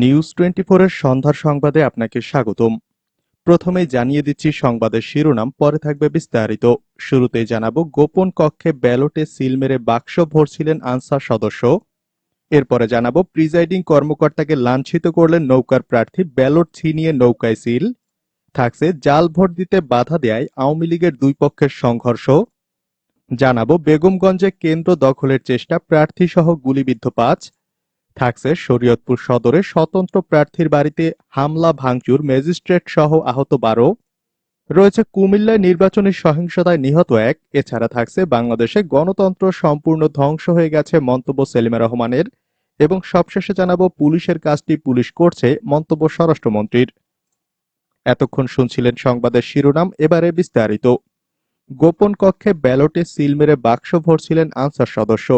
News 24 এর সন্ধ্যার সংবাদে আপনাকে স্বাগতম। প্রথমেই জানিয়ে দিচ্ছি সংবাদের শিরোনাম, পরে থাকবে বিস্তারিত। শুরুতেই জানাবো, গোপন কক্ষে ব্যালটে সিল মেরে বাক্স ভরছিলেন আনসার সদস্য। এরপরে জানাবো, প্রিজাইডিং কর্মকর্তাকে লাঞ্ছিত করলেন নৌকার প্রার্থী, ব্যালট ছিনিয়ে নৌকায় সিল। থাকছে জাল ভোট দিতে বাধা দেয়ায় আওয়ামী লীগের দুই পক্ষের সংঘর্ষ। জানাবো, বেগমগঞ্জে কেন্দ্র দখলের চেষ্টা, প্রার্থী সহ গুলিবিদ্ধ 5। থাকছে শরীয়তপুর সদরে স্বতন্ত্র প্রার্থীর বাড়িতে হামলা ভাঙচুর, ম্যাজিস্ট্রেট সহ আহত 12। রয়েছে কুমিল্লায় নির্বাচনী সহিংসতায় নিহত 1। এছাড়া থাকছে বাংলাদেশে গণতন্ত্র সম্পূর্ণ ধ্বংস হয়ে গেছে মন্তব্য সেলিমা রহমানের। এবং সবশেষে জানাবো, পুলিশের কাজটি পুলিশ করছে মন্তব্য স্বরাষ্ট্রমন্ত্রীর। এতক্ষণ শুনছিলেন সংবাদের শিরোনাম, এবারে বিস্তারিত। গোপন কক্ষে ব্যালটে সিল মেরে বাক্স ভরছিলেন আনসার সদস্য।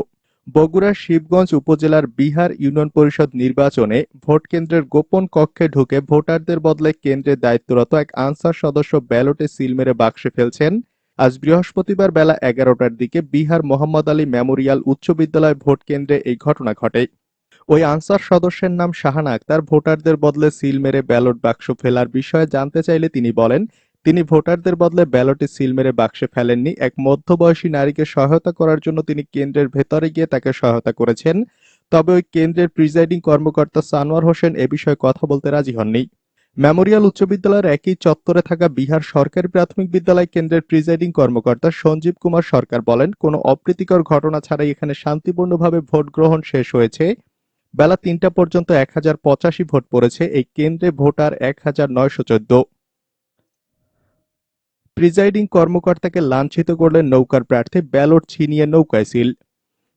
বগুড়ার শিবগঞ্জ উপজেলার বিহার ইউনিয়ন পরিষদ নির্বাচনে ভোটকেন্দ্রের গোপন কক্ষে ঢুকে ভোটারদের বদলে কেন্দ্রে দায়িত্বরত এক আনসার সদস্য ব্যালটে সিল মেরে বাক্সে ফেলছেন। আজ বৃহস্পতিবার বেলা 11টার দিকে বিহার মোহাম্মদ আলী মেমোরিয়াল উচ্চ বিদ্যালয় ভোটকেন্দ্রে এই ঘটনা ঘটে। ওই আনসার সদস্যের নাম শাহানা আক্তার। ভোটারদের বদলে সিল মেরে ব্যালট বাক্স ফেলার বিষয়ে জানতে চাইলে তিনি বলেন, তিনি ভোটারদের বদলে ব্যালটে সিল মেরে বাক্সে ফেলেননি। এক মধ্যবয়সী নারীকে সহায়তা করার জন্য তিনি কেন্দ্রের ভেতরে গিয়ে তাকে সহায়তা করেছেন। তবে ওই কেন্দ্রের প্রিজাইডিং কর্মকর্তা সানোয়ার হোসেন এ বিষয়ে কথা বলতে রাজি হননি। মেমোরিয়াল উচ্চ বিদ্যালয়ের একই চত্বরে থাকা বিহার সরকারি প্রাথমিক বিদ্যালয় কেন্দ্রের প্রিজাইডিং কর্মকর্তা সঞ্জীব কুমার সরকার বলেন, কোনো অপ্রীতিকর ঘটনা ছাড়াই এখানে শান্তিপূর্ণভাবে ভোট গ্রহণ শেষ হয়েছে। বেলা 3টা পর্যন্ত 1085 ভোট পড়েছে। এই কেন্দ্রে ভোটার 1914। প্রিজাইডিং কর্মকর্তাকে লাঞ্ছিত করলেন নৌকার প্রার্থী, ব্যালট ছিনিয়ে নৌকায় সিল।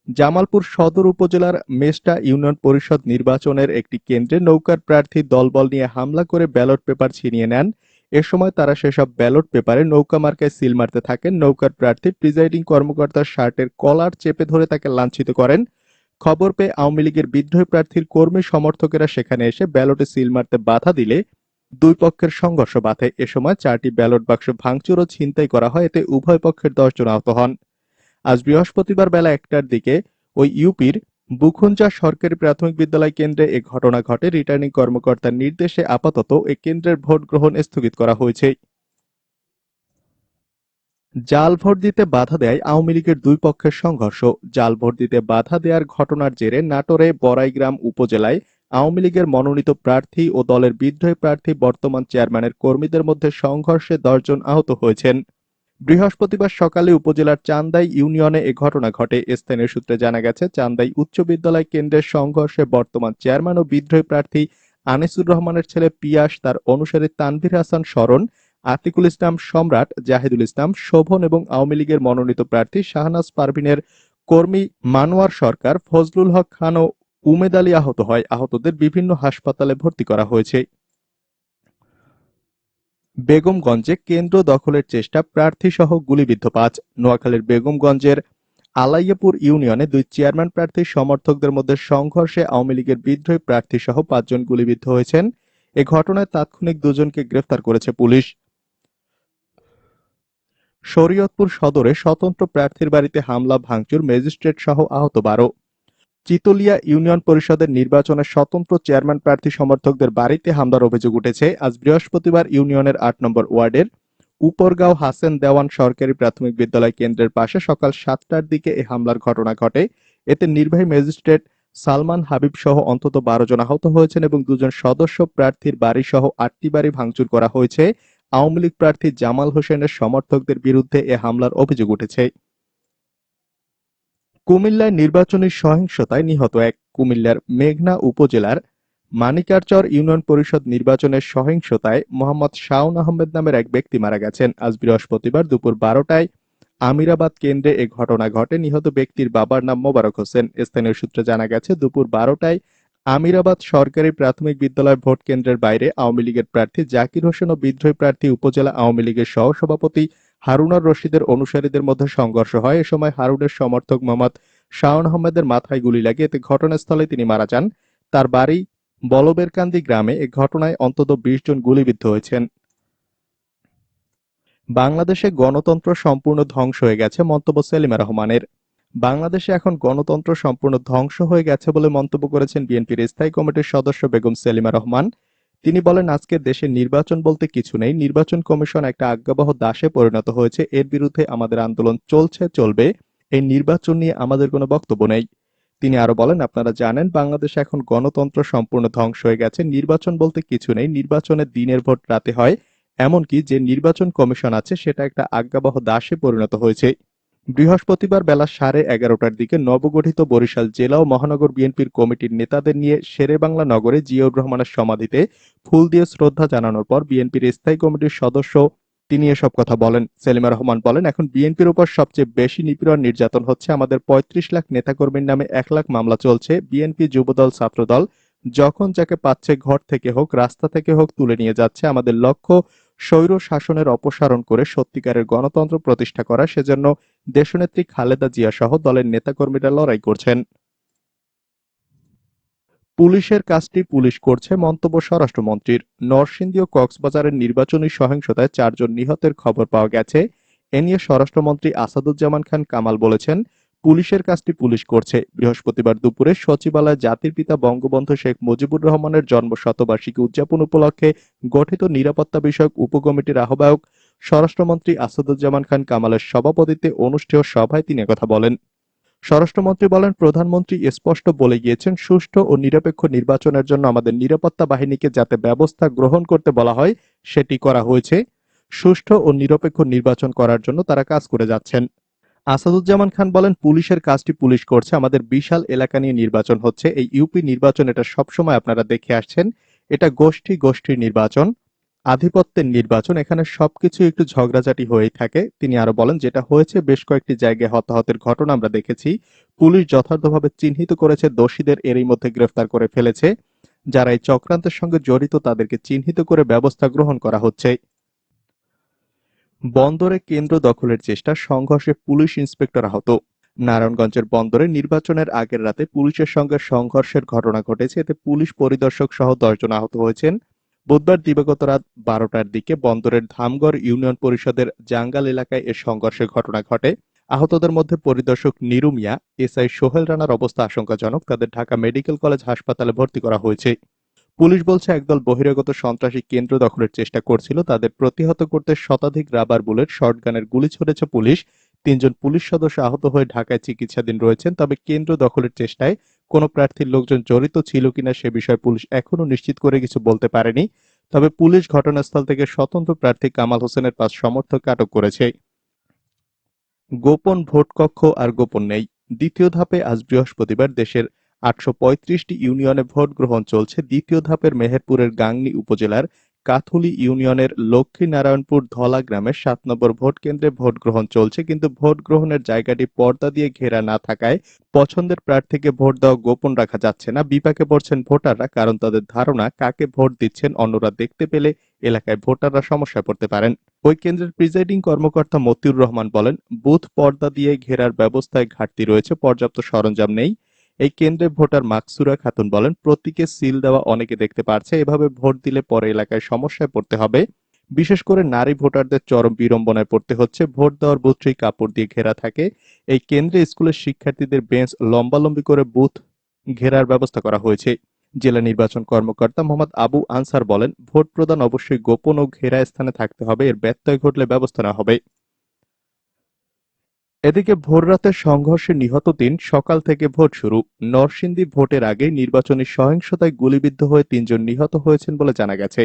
জামালপুর সদর উপজেলার মেস্টা ইউনিয়ন পরিষদ নির্বাচনের একটি কেন্দ্রে নৌকার প্রার্থী দলবল নিয়ে হামলা করে ব্যালট পেপার ছিনিয়ে নেন। এ সময় তারা সেসব ব্যালট পেপারে নৌকা মার্কায় সিল মারতে থাকেন। নৌকার প্রার্থী প্রিজাইডিং কর্মকর্তার শার্টের কলার চেপে ধরে তাকে লাঞ্ছিত করেন। খবর পেয়ে আওয়ামী লীগের বিদ্রোহী প্রার্থীর কর্মী সমর্থকেরা সেখানে এসে ব্যালটে সিল মারতে বাধা দিলে দুই পক্ষের সংঘর্ষ বাধে। এ সময় 4টি ব্যালট বাক্স ভাঙচুর ও ছিনতাই করা হয়। এতে উভয় পক্ষের 10 জন আহত হন। আজ বৃহস্পতিবার বেলা 1টার দিকে ওই ইউপির বুখুঞ্জা সরকারি প্রাথমিক বিদ্যালয় কেন্দ্রে এ ঘটনা ঘটে। রিটার্নিং কর্মকর্তার নির্দেশে আপাতত এই কেন্দ্রের ভোট গ্রহণ স্থগিত করা হয়েছে। জাল ভোট দিতে বাধা দেয় আওয়ামী লীগের দুই পক্ষের সংঘর্ষ। জাল ভোট দিতে বাধা দেওয়ার ঘটনার জেরে নাটোরে বড়াইগ্রাম উপজেলায় আওয়ামী লীগের মনোনীত প্রার্থী ও দলের বিদ্রোহী প্রার্থী বর্তমান চেয়ারম্যানের কর্মীদের মধ্যে সংঘর্ষে 10 জন আহত হয়েছেন। বৃহস্পতিবার সকালে উপজেলার চান্দাই ইউনিয়নে এ ঘটনা ঘটে। স্থানীয় সূত্রে জানা গেছে, চান্দাই উচ্চ বিদ্যালয় কেন্দ্রের সংঘর্ষে বর্তমান চেয়ারম্যান ও বিদ্রোহী প্রার্থী আনিসুর রহমানের ছেলে পিয়াস, তার অনুসারী তানভীর হাসান শরণ, আতিকুল ইসলাম সম্রাট, জাহিদুল ইসলাম শোভন এবং আওয়ামী লীগের মনোনীত প্রার্থী শাহনাজ পারভিনের কর্মী মানোয়ার সরকার, ফজলুল হক খান ও উমেদ আলী আহত হয়। আহতদের বিভিন্ন হাসপাতালে ভর্তি করা হয়েছে। বেগমগঞ্জে কেন্দ্র দখলের চেষ্টা, প্রার্থী সহ গুলিবিদ্ধ 5। নোয়াখালীর বেগমগঞ্জের আলাইয়াপুর ইউনিয়নে দুই চেয়ারম্যান প্রার্থীর সমর্থকদের মধ্যে সংঘর্ষে আওয়ামী লীগের বিদ্রোহী প্রার্থী সহ 5 জন গুলিবিদ্ধ হয়েছেন। এ ঘটনায় তাৎক্ষণিক 2 জনকে গ্রেফতার করেছে পুলিশ। শরীয়তপুর সদরে স্বতন্ত্র প্রার্থীর বাড়িতে হামলা ভাঙচুর, ম্যাজিস্ট্রেট সহ আহত 12। চিতলিয়া ইউনিয়ন পরিষদের নির্বাচনে স্বতন্ত্র চেয়ারম্যান প্রার্থী সমর্থকদের বাড়িতে হামলার অভিযোগ উঠেছে। আজ বৃহস্পতিবার ইউনিয়নের 8 নম্বর ওয়ার্ডের উপরগাঁও হাসেন দেওয়ান সরকারি প্রাথমিক বিদ্যালয় কেন্দ্রের পাশে সকাল 7টার দিকে এই হামলার ঘটনা ঘটে। এতে নির্বাহী ম্যাজিস্ট্রেট সালমান হাবিব সহ অন্তত 12 জন আহত হয়েছেন এবং 2 জন সদস্য প্রার্থীর বাড়ি সহ 8টি বাড়ি ভাঙচুর করা হয়েছে। আওয়ামী লীগ প্রার্থী জামাল হোসেনের সমর্থকদের বিরুদ্ধে এ হামলার অভিযোগ উঠেছে। কুমিল্লায় নির্বাচনী সহিংসতায় নিহত 1। কুমিল্লার মেঘনা উপজেলার মানিকারচর ইউনিয়ন পরিষদ নির্বাচনের সহিংসতায় মোহাম্মদ শাওন আহমেদ নামের এক ব্যক্তি মারা গেছেন। আজ বৃহস্পতিবার দুপুর 12টায় আমিরাবাদ কেন্দ্রে এ ঘটনা ঘটে। নিহত ব্যক্তির বাবার নাম মোবারক হোসেন। স্থানীয় সূত্রে জানা গেছে, দুপুর 12টায় আমিরাবাদ সরকারি প্রাথমিক বিদ্যালয় ভোট কেন্দ্রের বাইরে আওয়ামী লীগের প্রার্থী জাকির হোসেন ও বিদ্রোহী প্রার্থী উপজেলা আওয়ামী লীগের সহসভাপতি হারুনার রশিদের অনুসারীদের মধ্যে সংঘর্ষ হয়। এ সময় হারুনের সমর্থক মোহাম্মদ শাওন আহমেদের মাথায় গুলি লাগে। এতে ঘটনাস্থলে তিনি মারা যান। তার বাড়ি বলবেরকান্দি গ্রামে। এ ঘটনায় অন্তত 20 জন গুলিবিদ্ধ হয়েছেন। বাংলাদেশে গণতন্ত্র সম্পূর্ণ ধ্বংস হয়ে গেছে মন্তব্য সেলিমা রহমানের। বাংলাদেশে এখন গণতন্ত্র সম্পূর্ণ ধ্বংস হয়ে গেছে বলে মন্তব্য করেছেন বিএনপির স্থায়ী কমিটির সদস্য বেগম সেলিমা রহমান। তিনি বলেন, আজকে দেশে নির্বাচন বলতে কিছু নেই। নির্বাচন কমিশন একটা আজ্ঞাবহ দাসে পরিণত হয়েছে। এর বিরুদ্ধে আমাদের আন্দোলন চলছে, চলবে। এই নির্বাচন নিয়ে আমাদের কোনো বক্তব্য নেই। তিনি আরো বলেন, আপনারা জানেন বাংলাদেশে এখন গণতন্ত্র সম্পূর্ণ ধ্বংস হয়ে গেছে। নির্বাচন বলতে কিছু নেই। নির্বাচনের দিনের ভোট রাতে হয়। এমনকি যে নির্বাচন কমিশন আছে সেটা একটা আজ্ঞাবহ দাসে পরিণত হয়েছে। বৃহস্পতিবার বেলা 11:30টার দিকে নবগঠিত বরিশাল জেলা ও মহানগর বিএনপির কমিটির নেতাদের নিয়ে শেরেবাংলা নগরে জিয়াউর রহমানের সমাধিতে ফুল দিয়ে শ্রদ্ধা জানানোর পর বিএনপির স্থায়ী কমিটির সদস্য তিনি এসব কথা বলেন। সেলিমা রহমান বলেন, এখন বিএনপির উপর সবচেয়ে বেশি নিপীড়ন নির্যাতন হচ্ছে। আমাদের ৩৫ লাখ নেতাকর্মীর নামে ১ লাখ মামলা চলছে। বিএনপি, যুবদল, ছাত্রদল যখন যাকে পাচ্ছে ঘর থেকে হোক, রাস্তা থেকে হোক তুলে নিয়ে যাচ্ছে। আমাদের লক্ষ্য স্বৈর শাসনের অপসারণ করে সত্যিকারের গণতন্ত্র প্রতিষ্ঠা করা। সেজন্য দেশনেত্রী খালেদা জিয়া সহ দলের নেতাকর্মীরা লড়াই করছেন। পুলিশের কাজটি পুলিশ করছে মন্তব্য স্বরাষ্ট্রমন্ত্রীর। নরসিংদী ও কক্সবাজারের নির্বাচনী সহিংসতায় ৪ জন নিহতের খবর পাওয়া গেছে। এ নিয়ে স্বরাষ্ট্রমন্ত্রী আসাদুজ্জামান খান কামাল বলেছেন, পুলিশের কাজটি পুলিশ করছে। বৃহস্পতিবার দুপুরে সচিবালয়ে জাতির পিতা বঙ্গবন্ধু শেখ মুজিবুর রহমানের জন্মশতবার্ষিকী উদযাপন উপলক্ষে গঠিত নিরাপত্তা বিষয়ক উপকমিটির আহ্বায়ক স্বরাষ্ট্রমন্ত্রী আসাদুজ্জামান খান কামালের সভাপতিত্বে অনুষ্ঠেয় সভায় তিনি একথা বলেন। স্বরাষ্ট্রমন্ত্রী বলেন, প্রধানমন্ত্রী স্পষ্ট বলে গিয়েছেন, সুষ্ঠু ও নিরপেক্ষ নির্বাচনের জন্য আমাদের নিরাপত্তা বাহিনীকে যাতে ব্যবস্থা গ্রহণ করতে বলা হয় সেটি করা হয়েছে। সুষ্ঠু ও নিরপেক্ষ নির্বাচন করার জন্য তারা কাজ করে যাচ্ছেন। আসাদুজ্জামান খান বলেন, পুলিশের কাজটি পুলিশ করছে। আমাদের বিশাল এলাকা নিয়ে নির্বাচন হচ্ছে। এই ইউপি নির্বাচন, এটা সবসময় আপনারা দেখে আসছেন। এটা গোষ্ঠীর নির্বাচন, আধিপত্যের নির্বাচন। এখানে সবকিছু একটু ঝগড়াঝাটি হয়েই থাকে। তিনি আরো বলেন, যেটা হয়েছে বেশ কয়েকটি জায়গায় হতাহতের ঘটনা আমরা দেখেছি। পুলিশ যথার্থভাবে চিহ্নিত করেছে, দোষীদের এরই মধ্যে গ্রেফতার করে ফেলেছে। যারা এই চক্রান্তের সঙ্গে জড়িত তাদেরকে চিহ্নিত করে ব্যবস্থা গ্রহণ করা হচ্ছে। বন্দরে কেন্দ্র দখলের চেষ্টা, সংঘর্ষে পুলিশ ইন্সপেক্টর আহত। নারায়ণগঞ্জের বন্দরে নির্বাচনের আগের রাতে পুলিশের সঙ্গে সংঘর্ষের ঘটনা ঘটেছে। এতে পুলিশ পরিদর্শক সহ ১০ জন আহত হয়েছেন। বুধবার দিবাগত রাত ১২টার দিকে বন্দরের ধামগড় ইউনিয়ন পরিষদের জাঙ্গাল এলাকায় এ সংঘর্ষের ঘটনা ঘটে। আহতদের মধ্যে পরিদর্শক নিরু মিয়া, এসআই সোহেল রানার অবস্থা আশঙ্কাজনক। তাদের ঢাকা মেডিকেল কলেজ হাসপাতালে ভর্তি করা হয়েছে। পুলিশ বলছে, একদল বহিরাগত সন্ত্রাসী কেন্দ্র দখলের চেষ্টা করছিল। তাদের প্রতিহত করতে শতাধিক রাবার বুলেট, শটগানের গুলি ছুড়েছে পুলিশ। ৩ জন পুলিশ সদস্য আহত হয়ে ঢাকায় চিকিৎসাধীন রয়েছেন। তবে কেন্দ্র দখলের চেষ্টায় কোনো প্রার্থীর লোকজন জড়িত ছিল কিনা সে বিষয়ে পুলিশ এখনো নিশ্চিত করে কিছু বলতে পারেনি। তবে পুলিশ ঘটনাস্থল থেকে স্বতন্ত্র প্রার্থী কামাল হোসেনের ৫ সমর্থককে আটক করেছে। গোপন ভোট কক্ষ আর গোপন নেই। দ্বিতীয় ধাপে আজ বৃহস্পতিবার দেশের ৮৩৫টি ইউনিয়নে ভোট গ্রহণ চলছে। দ্বিতীয় ধাপের মেহেরপুরের গাংনী উপজেলার কাথুলি ইউনিয়নের লক্ষ্মীনারায়ণপুর ধলা গ্রামের ৭ নম্বর ভোট কেন্দ্রে ভোট গ্রহণ চলছে। কিন্তু ভোট গ্রহণের জায়গাটি পর্দা দিয়ে ঘেরা না থাকায় পছন্দের প্রার্থীকে ভোট দেওয়া গোপন রাখা যাচ্ছে না। বিপাকে পড়ছেন ভোটাররা, কারণ তাদের ধারণা কাকে ভোট দিচ্ছেন অন্যরা দেখতে পেলে এলাকায় ভোটাররা সমস্যায় পড়তে পারেন। ওই কেন্দ্রের প্রিজাইডিং কর্মকর্তা মতিউর রহমান বলেন, বুথ পর্দা দিয়ে ঘেরার ব্যবস্থায় ঘাটতি রয়েছে, পর্যাপ্ত সরঞ্জাম নেই। এই কেন্দ্রে ভোটার মাকসুরা খাতুন বলেন, প্রতীকে সিল দেওয়া অনেকে দেখতে পারছে। এভাবে ভোট দিলে পরে এলাকায় সমস্যায় পড়তে হবে। বিশেষ করে নারী ভোটারদের চরম বিড়ম্বনায় পড়তে হচ্ছে। ভোট দেওয়ার বুথটি কাপড় দিয়ে ঘেরা থাকে। এই কেন্দ্রে স্কুলের শিক্ষার্থীদের বেঞ্চ লম্বালম্বি করে বুথ ঘেরার ব্যবস্থা করা হয়েছে। জেলা নির্বাচন কর্মকর্তা মোহাম্মদ আবু আনসার বলেন, ভোট প্রদান অবশ্যই গোপন ও ঘেরা স্থানে থাকতে হবে। এর ব্যত্যয় ঘটলে ব্যবস্থা নেওয়া হবে। এদিকে ভোররাতের সংঘর্ষে নিহত ৩, সকাল থেকে ভোট শুরু। নরসিংদী ভোটের আগে নির্বাচনী সহিংসতায় গুলিবিদ্ধ হয়ে ৩ জন নিহত হয়েছেন বলে জানা গেছে।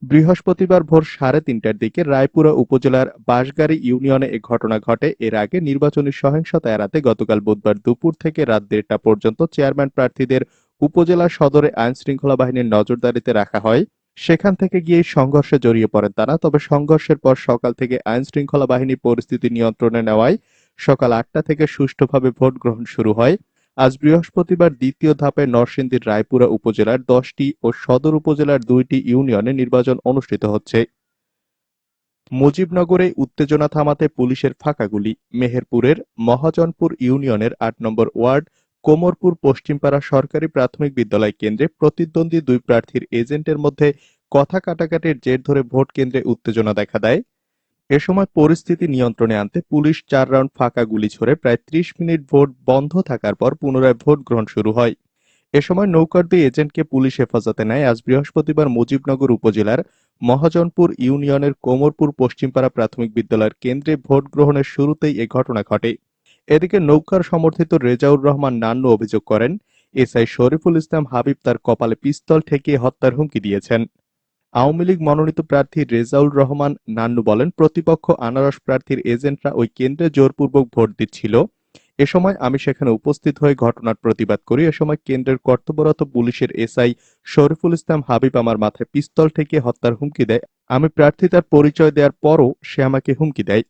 বৃহস্পতিবার ভোর ৩:৩০টার দিকে রায়পুরা উপজেলার বাঁশগাড়ী ইউনিয়নে এ ঘটনা ঘটে। এর আগে নির্বাচনী সহিংসতা এড়াতে গতকাল বুধবার দুপুর থেকে রাত ১:৩০টা পর্যন্ত চেয়ারম্যান প্রার্থীদের উপজেলা সদরে আইনশৃঙ্খলা বাহিনীর নজরদারিতে রাখা হয়। সেখান থেকে গিয়ে সংঘর্ষে জড়িয়ে পড়েন তারা। তবে সংঘর্ষের পর সকাল থেকে আইনশৃঙ্খলা বাহিনী পরিস্থিতি নিয়ন্ত্রণে নেওয়ায় সকাল ৮টা থেকে সুষ্ঠুভাবে ভোট গ্রহণ শুরু হয়। আজ বৃহস্পতিবার দ্বিতীয় ধাপে নরসিংদীর রায়পুরা উপজেলার ১০টি ও সদর উপজেলার ২টি ইউনিয়নে নির্বাচন অনুষ্ঠিত হচ্ছে। মুজিবনগরে উত্তেজনা থামাতে পুলিশের ফাঁকা গুলি। মেহেরপুরের মহাজনপুর ইউনিয়নের ৮ নম্বর ওয়ার্ড কোমরপুর পশ্চিমপাড়া সরকারি প্রাথমিক বিদ্যালয় কেন্দ্রে প্রতিদ্বন্দ্বী ২ প্রার্থীর এজেন্টের মধ্যে কথা কাটাকাটির জের ধরে ভোট কেন্দ্রে উত্তেজনা দেখা দেয়। এ সময় পরিস্থিতি নিয়ন্ত্রণে আনতে পুলিশ 4 রাউন্ড ফাঁকা গুলি ছোড়ে প্রায় 30 মিনিট ভোট বন্ধ থাকার পর পুনরায় ভোট গ্রহণ শুরু হয়। এ সময় নৌকার দুই এজেন্টকে পুলিশ হেফাজতে নেয়। আজ বৃহস্পতিবার মুজিবনগর উপজেলার মহাজনপুর ইউনিয়নের কোমরপুর পশ্চিমপাড়া প্রাথমিক বিদ্যালয়ের কেন্দ্রে ভোট গ্রহণের শুরুতেই এ ঘটনা ঘটে। এদিকে নৌকার সমর্থিত রেজাউর রহমান নান্নু অভিযোগ করেন, এসআই শরীফুল ইসলাম হাবিব তার কপালে পিস্তল ঠেকিয়ে হত্যার হুমকি দিয়েছেন। আওয়ামী লীগ মনোনীত প্রার্থী রেজাউল রহমান নান্নু বলেন, প্রতিপক্ষ আনারস প্রার্থীর এজেন্টরা ওই কেন্দ্রে জোরপূর্বক ভোট দিচ্ছিল। এ সময় আমি সেখানে উপস্থিত হয়ে ঘটনার প্রতিবাদ করি। এ সময় কেন্দ্রের কর্তব্যরত পুলিশের এসআই শরীফুল ইসলাম হাবিব আমার মাথায় পিস্তল ঠেকিয়ে হত্যার হুমকি দেয়। আমি প্রার্থী তার পরিচয় দেওয়ার পরও সে আমাকে হুমকি দেয়।